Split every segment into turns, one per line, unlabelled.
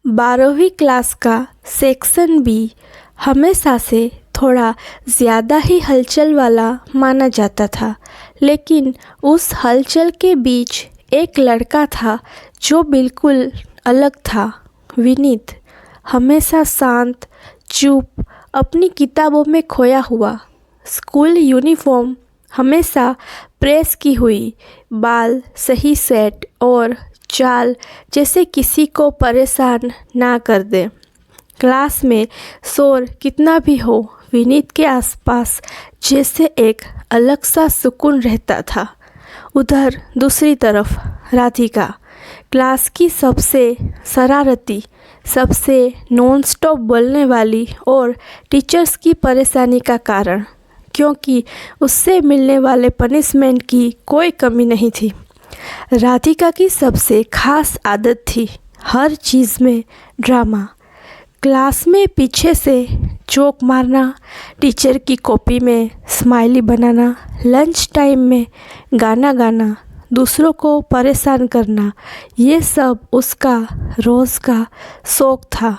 12वीं क्लास का section B हमेशा से थोड़ा ज़्यादा ही हलचल वाला माना जाता था, लेकिन उस हलचल के बीच एक लड़का था जो बिल्कुल अलग था। विनीत, हमेशा शांत, चुप, अपनी किताबों में खोया हुआ। स्कूल यूनिफॉर्म हमेशा प्रेस की हुई, बाल सही सेट और चाल जैसे किसी को परेशान ना कर दे। क्लास में शोर कितना भी हो, विनीत के आसपास जैसे एक अलग सा सुकून रहता था। उधर दूसरी तरफ राधिका, क्लास की सबसे शरारती, सबसे नॉन-स्टॉप बोलने वाली और टीचर्स की परेशानी का कारण, क्योंकि उससे मिलने वाले पनिशमेंट की कोई कमी नहीं थी। राधिका की सबसे खास आदत थी हर चीज़ में ड्रामा। क्लास में पीछे से जोक मारना, टीचर की कॉपी में स्माइली बनाना, लंच टाइम में गाना गाना, दूसरों को परेशान करना, ये सब उसका रोज़ का शौक था।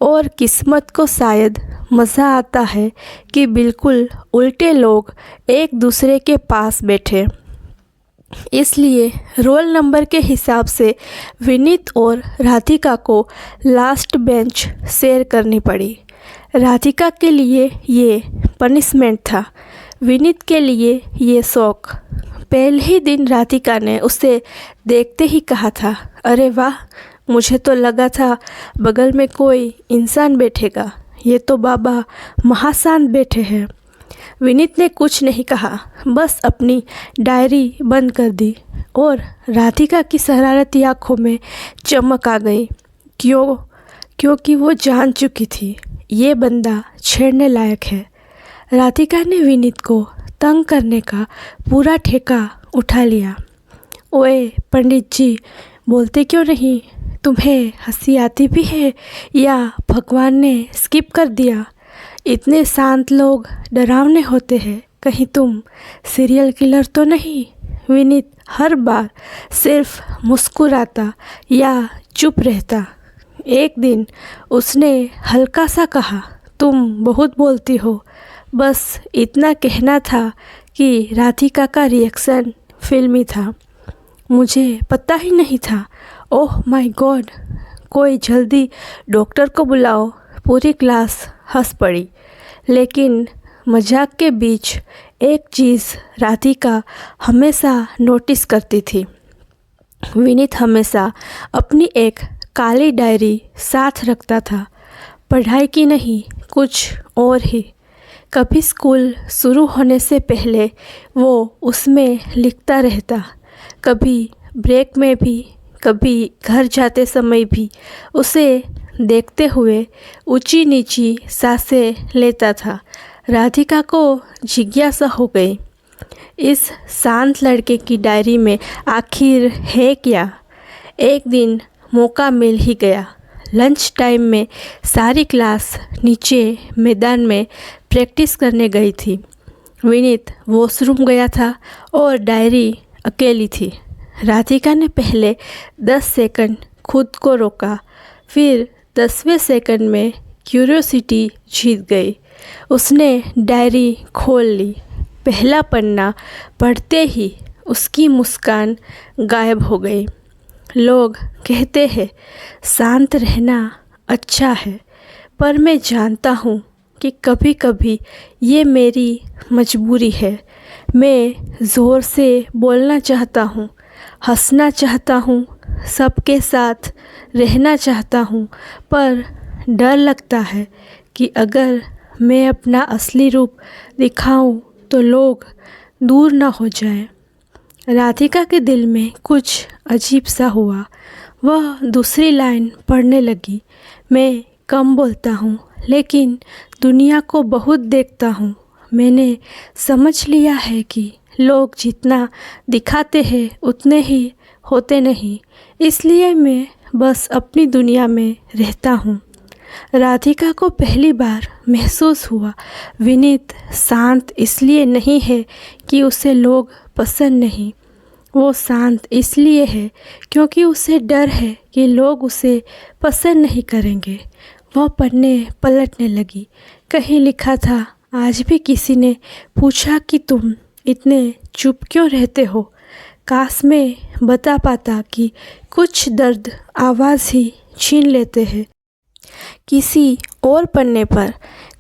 और किस्मत को शायद मज़ा आता है कि बिल्कुल उल्टे लोग एक दूसरे के पास बैठे। इसलिए रोल नंबर के हिसाब से विनीत और राधिका को लास्ट बेंच शेयर करनी पड़ी। राधिका के लिए ये पनिशमेंट था, विनीत के लिए ये शौक। पहले ही दिन राधिका ने उसे देखते ही कहा था, अरे वाह, मुझे तो लगा था बगल में कोई इंसान बैठेगा, ये तो बाबा महाशांत बैठे हैं। विनीत ने कुछ नहीं कहा, बस अपनी डायरी बंद कर दी और राधिका की शरारती आँखों में चमक आ गई। क्योंकि वो जान चुकी थी ये बंदा छेड़ने लायक है। राधिका ने विनीत को तंग करने का पूरा ठेका उठा लिया। ओए पंडित जी, बोलते क्यों नहीं? तुम्हें हंसी आती भी है या भगवान ने स्किप कर दिया? इतने शांत लोग डरावने होते हैं, कहीं तुम सीरियल किलर तो नहीं? विनीत हर बार सिर्फ मुस्कुराता या चुप रहता। एक दिन उसने हल्का सा कहा, तुम बहुत बोलती हो। बस इतना कहना था कि राधिका का रिएक्शन फिल्मी था। मुझे पता ही नहीं था। ओह माय गॉड, कोई जल्दी डॉक्टर को बुलाओ। पूरी क्लास हंस पड़ी, लेकिन मजाक के बीच एक चीज़ राधिका हमेशा नोटिस करती थी। विनीत हमेशा अपनी एक काली डायरी साथ रखता था, पढ़ाई की नहीं, कुछ और ही। कभी स्कूल शुरू होने से पहले वो उसमें लिखता रहता, कभी ब्रेक में भी, कभी घर जाते समय भी। उसे देखते हुए ऊंची नीची सांसें लेता था। राधिका को जिज्ञासा हो गई, इस शांत लड़के की डायरी में आखिर है क्या? एक दिन मौका मिल ही गया। लंच टाइम में सारी क्लास नीचे मैदान में प्रैक्टिस करने गई थी। विनीत वॉशरूम गया था और डायरी अकेली थी। राधिका ने पहले 10 सेकंड खुद को रोका, फिर 10वें सेकंड में क्यूरियोसिटी जीत गई। उसने डायरी खोल ली। पहला पन्ना पढ़ते ही उसकी मुस्कान गायब हो गई। लोग कहते हैं शांत रहना अच्छा है, पर मैं जानता हूँ कि कभी कभी ये मेरी मजबूरी है। मैं ज़ोर से बोलना चाहता हूँ, हंसना चाहता हूँ, सबके साथ रहना चाहता हूँ, पर डर लगता है कि अगर मैं अपना असली रूप दिखाऊं तो लोग दूर ना हो जाएं। राधिका के दिल में कुछ अजीब सा हुआ। वह दूसरी लाइन पढ़ने लगी, मैं कम बोलता हूँ, लेकिन दुनिया को बहुत देखता हूँ। मैंने समझ लिया है कि लोग जितना दिखाते हैं उतने ही होते नहीं, इसलिए मैं बस अपनी दुनिया में रहता हूँ। राधिका को पहली बार महसूस हुआ, विनीत शांत इसलिए नहीं है कि उसे लोग पसंद नहीं, वो शांत इसलिए है क्योंकि उसे डर है कि लोग उसे पसंद नहीं करेंगे। वह पढ़ने पलटने लगी। कहीं लिखा था, आज भी किसी ने पूछा कि तुम इतने चुप क्यों रहते हो। काश मैं बता पाता कि कुछ दर्द आवाज़ ही छीन लेते हैं। किसी और पन्ने पर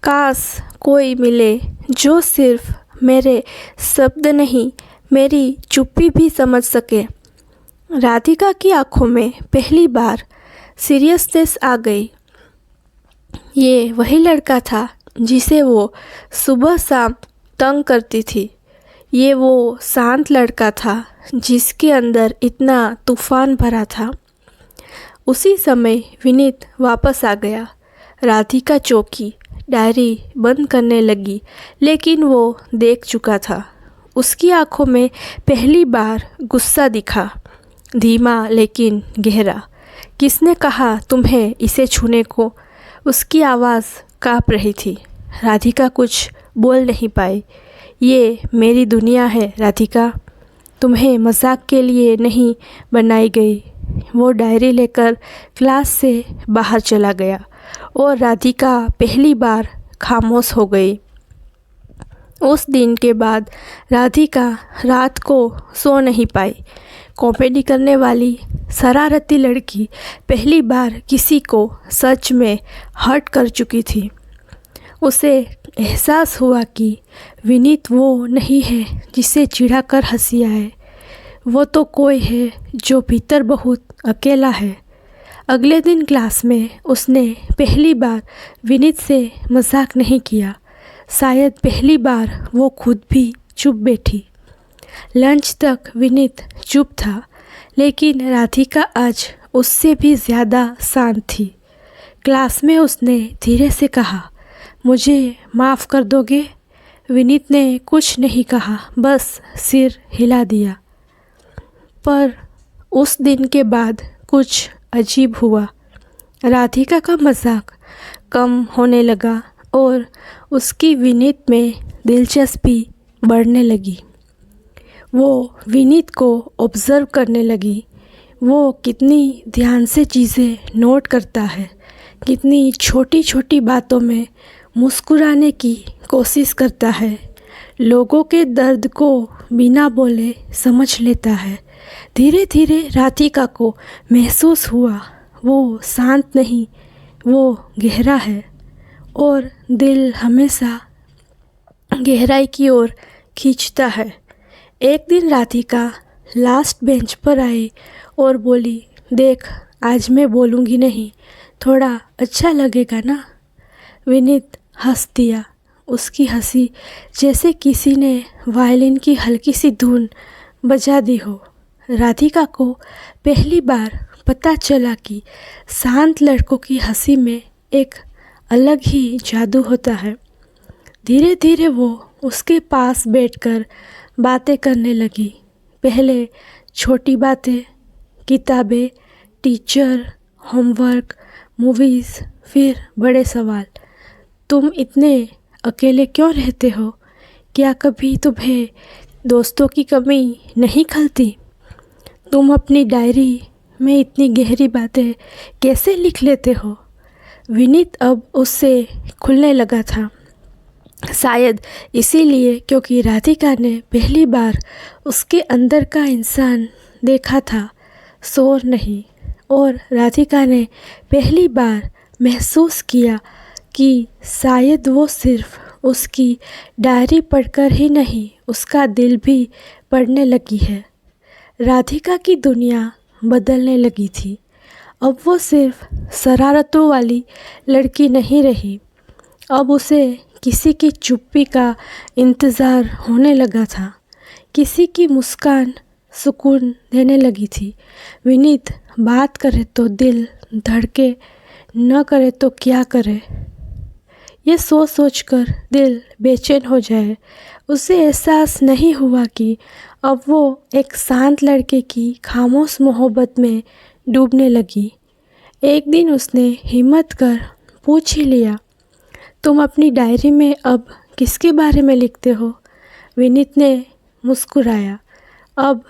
काश कोई मिले जो सिर्फ मेरे शब्द नहीं, मेरी चुप्पी भी समझ सके। राधिका की आंखों में पहली बार सीरियसनेस आ गई। ये वही लड़का था जिसे वो सुबह शाम तंग करती थी। ये वो शांत लड़का था जिसके अंदर इतना तूफान भरा था। उसी समय विनीत वापस आ गया। राधिका चौंकी, डायरी बंद करने लगी, लेकिन वो देख चुका था। उसकी आंखों में पहली बार गुस्सा दिखा, धीमा लेकिन गहरा। किसने कहा तुम्हें इसे छूने को? उसकी आवाज़ काँप रही थी। राधिका कुछ बोल नहीं पाई। ये मेरी दुनिया है राधिका, तुम्हें मजाक के लिए नहीं बनाई गई। वो डायरी लेकर क्लास से बाहर चला गया और राधिका पहली बार खामोश हो गई। उस दिन के बाद राधिका रात को सो नहीं पाई। कॉमेडी करने वाली शरारती लड़की पहली बार किसी को सच में हर्ट कर चुकी थी। उसे एहसास हुआ कि विनीत वो नहीं है जिसे चिढ़ाकर हंसी आए। वो तो कोई है जो भीतर बहुत अकेला है। अगले दिन क्लास में उसने पहली बार विनीत से मजाक नहीं किया। शायद पहली बार वो खुद भी चुप बैठी। लंच तक विनीत चुप था, लेकिन राधिका आज उससे भी ज़्यादा शांत थी। क्लास में उसने धीरे से कहा, मुझे माफ़ कर दोगे? विनीत ने कुछ नहीं कहा, बस सिर हिला दिया। पर उस दिन के बाद कुछ अजीब हुआ। राधिका का मजाक कम होने लगा और उसकी विनीत में दिलचस्पी बढ़ने लगी। वो विनीत को ऑब्ज़र्व करने लगी। वो कितनी ध्यान से चीज़ें नोट करता है, कितनी छोटी छोटी बातों में मुस्कुराने की कोशिश करता है, लोगों के दर्द को बिना बोले समझ लेता है। धीरे धीरे राधिका को महसूस हुआ वो शांत नहीं, वो गहरा है और दिल हमेशा गहराई की ओर खींचता है। एक दिन राधिका लास्ट बेंच पर आई और बोली, देख आज मैं बोलूँगी नहीं, थोड़ा अच्छा लगेगा ना? विनीत हंस दिया। उसकी हंसी जैसे किसी ने वायलिन की हल्की सी धुन बजा दी हो। राधिका को पहली बार पता चला कि शांत लड़कों की हंसी में एक अलग ही जादू होता है। धीरे धीरे वो उसके पास बैठकर बातें करने लगी। पहले छोटी बातें, किताबें, टीचर, होमवर्क, मूवीज़, फिर बड़े सवाल। तुम इतने अकेले क्यों रहते हो? क्या कभी तुम्हें दोस्तों की कमी नहीं खलती? तुम अपनी डायरी में इतनी गहरी बातें कैसे लिख लेते हो? विनीत अब उससे खुलने लगा था। शायद इसीलिए क्योंकि राधिका ने पहली बार उसके अंदर का इंसान देखा था, शोर नहीं। और राधिका ने पहली बार महसूस किया कि शायद वो सिर्फ उसकी डायरी पढ़कर ही नहीं, उसका दिल भी पढ़ने लगी है। राधिका की दुनिया बदलने लगी थी। अब वो सिर्फ शरारतों वाली लड़की नहीं रही। अब उसे किसी की चुप्पी का इंतज़ार होने लगा था। किसी की मुस्कान सुकून देने लगी थी। विनीत बात करे तो दिल धड़के, न करे तो क्या करे, ये सोच सोचकर दिल बेचैन हो जाए। उसे एहसास नहीं हुआ कि अब वो एक शांत लड़के की खामोश मोहब्बत में डूबने लगी। एक दिन उसने हिम्मत कर पूछ ही लिया, तुम अपनी डायरी में अब किसके बारे में लिखते हो? विनीत ने मुस्कुराया, अब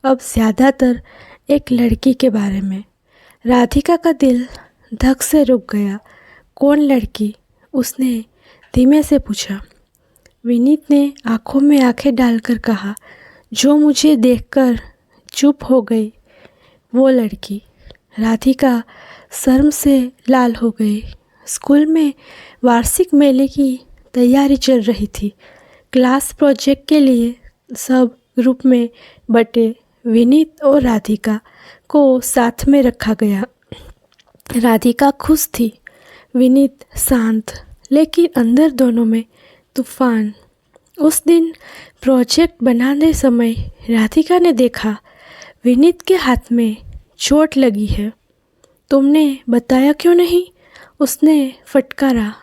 अब ज़्यादातर एक लड़की के बारे में। राधिका का दिल धक से रुक गया। कौन लड़की? उसने धीमे से पूछा। विनीत ने आंखों में आंखें डालकर कहा, जो मुझे देखकर चुप हो गई, वो लड़की। राधिका शर्म से लाल हो गई। स्कूल में वार्षिक मेले की तैयारी चल रही थी। क्लास प्रोजेक्ट के लिए सब ग्रुप में बटे। विनीत और राधिका को साथ में रखा गया। राधिका खुश थी, विनीत शांत, लेकिन अंदर दोनों में तूफान। उस दिन प्रोजेक्ट बनाने समय राधिका ने देखा विनीत के हाथ में चोट लगी है। तुमने बताया क्यों नहीं? उसने फटकारा।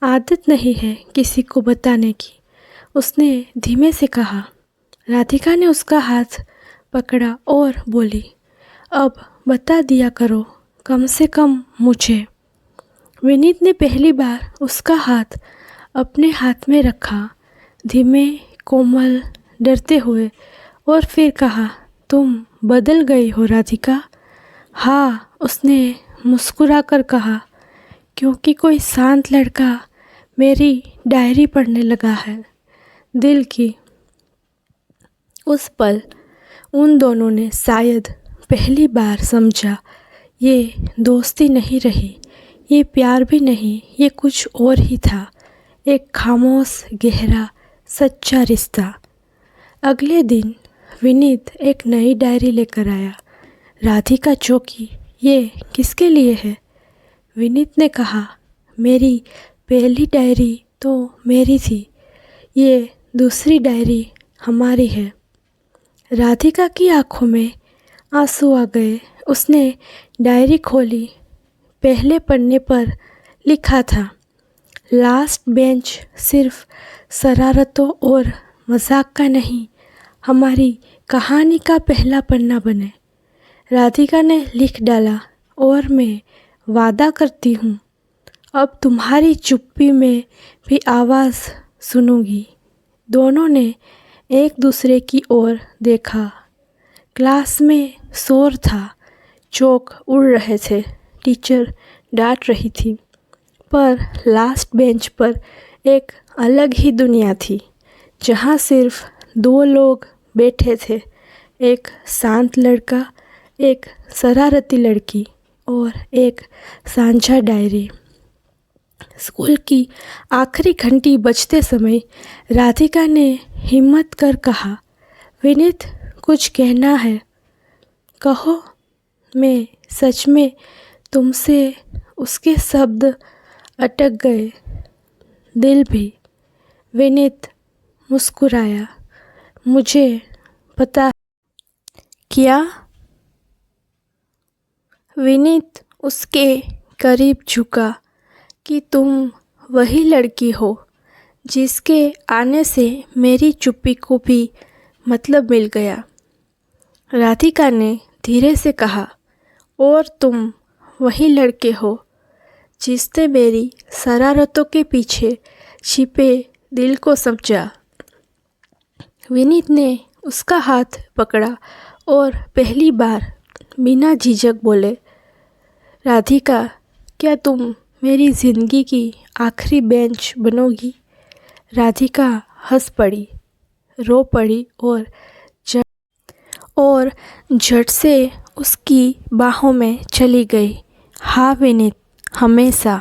आदत नहीं है किसी को बताने की, उसने धीमे से कहा। राधिका ने उसका हाथ पकड़ा और बोली, अब बता दिया करो, कम से कम मुझे। विनीत ने पहली बार उसका हाथ अपने हाथ में रखा, धीमे, कोमल, डरते हुए, और फिर कहा, तुम बदल गई हो राधिका। हाँ, उसने मुस्कुराकर कहा, क्योंकि कोई शांत लड़का मेरी डायरी पढ़ने लगा है। दिल की। उस पल उन दोनों ने शायद पहली बार समझा, ये दोस्ती नहीं रही, ये प्यार भी नहीं, ये कुछ और ही था, एक खामोश, गहरा, सच्चा रिश्ता। अगले दिन विनीत एक नई डायरी लेकर आया। राधिका चौंकी, ये किसके लिए है? विनीत ने कहा, मेरी पहली डायरी तो मेरी थी, ये दूसरी डायरी हमारी है। राधिका की आंखों में आंसू आ गए। उसने डायरी खोली। पहले पन्ने पर लिखा था, लास्ट बेंच सिर्फ शरारतों और मजाक का नहीं, हमारी कहानी का पहला पन्ना बने। राधिका ने लिख डाला, और मैं वादा करती हूँ, अब तुम्हारी चुप्पी में भी आवाज़ सुनूंगी। दोनों ने एक दूसरे की ओर देखा। क्लास में शोर था, चौक उड़ रहे थे, टीचर डांट रही थी, पर लास्ट बेंच पर एक अलग ही दुनिया थी, जहाँ सिर्फ दो लोग बैठे थे, एक शांत लड़का, एक शरारती लड़की, और एक साझा डायरी। स्कूल की आखिरी घंटी बजते समय राधिका ने हिम्मत कर कहा, विनीत, कुछ कहना है? कहो। मैं सच में तुमसे। उसके शब्द अटक गए, दिल भी। विनीत मुस्कुराया, मुझे पता है। क्या? विनीत उसके करीब झुका, कि तुम वही लड़की हो जिसके आने से मेरी चुप्पी को भी मतलब मिल गया। राधिका ने धीरे से कहा, और तुम वही लड़के हो जिसने मेरी शरारतों के पीछे छिपे दिल को समझा। विनीत ने उसका हाथ पकड़ा और पहली बार बिना झिझक बोले, राधिका, क्या तुम मेरी ज़िंदगी की आखिरी बेंच बनोगी? राधिका हंस पड़ी, रो पड़ी, और झट से उसकी बाहों में चली गई। हाँ विनीत, हमेशा।